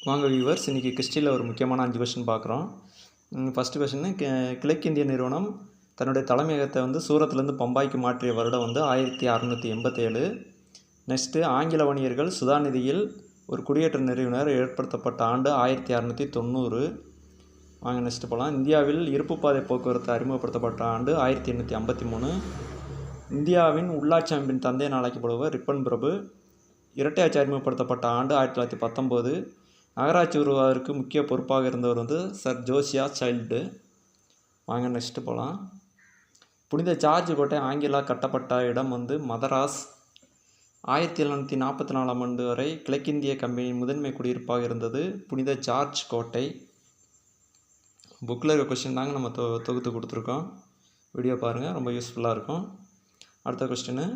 வாங்க வியூவர்ஸ், இன்றைக்கி கிறிஸ்டியில் ஒரு முக்கியமான 5 கொஸ்டின் பார்க்குறோம். ஃபஸ்ட்டு கொஸ்டின், கிழக்கிந்திய நிறுவனம் தன்னுடைய தலைமையகத்தை சூரத்லேருந்து பம்பாய்க்கு மாற்றிய வருடம் 1687. நெக்ஸ்ட்டு, ஆங்கில வணிகர்கள் சுதாநிதியில் ஒரு குடியேற்ற நிறுவனர் ஏற்படுத்தப்பட்ட ஆண்டு 1690. வாங்க நெக்ஸ்ட்டு போகலாம். இந்தியாவில் இருப்பு பாதை போக்குவரத்து அறிமுகப்படுத்தப்பட்ட ஆண்டு 1853. இந்தியாவின் உள்ளாட்சி அமைப்பின் தந்தை என அழைக்கப்படுவர் ரிப்பன் பிரபு. இரட்டை ஆட்சி அறிமுகப்படுத்தப்பட்ட ஆண்டு 1919. நகராட்சி உருவாவதற்கு முக்கிய பொறுப்பாக இருந்தவர் சர் ஜோசியா சைல்டு. வாங்க நெக்ஸ்ட்டு போகலாம். புனித ஜார்ஜ் கோட்டை ஆங்கிலா கட்டப்பட்ட இடம் மதராஸ். 1744 ஆண்டு வரை கிழக்கிந்திய கம்பெனியின் முதன்மை குடியிருப்பாக இருந்தது புனித ஜார்ஜ் கோட்டை. புக்கில் இருக்க கொஸ்டின் தாங்க நம்ம தொகுத்து கொடுத்துருக்கோம். வீடியோ பாருங்கள், ரொம்ப யூஸ்ஃபுல்லாக இருக்கும். அடுத்த கொஸ்டின்,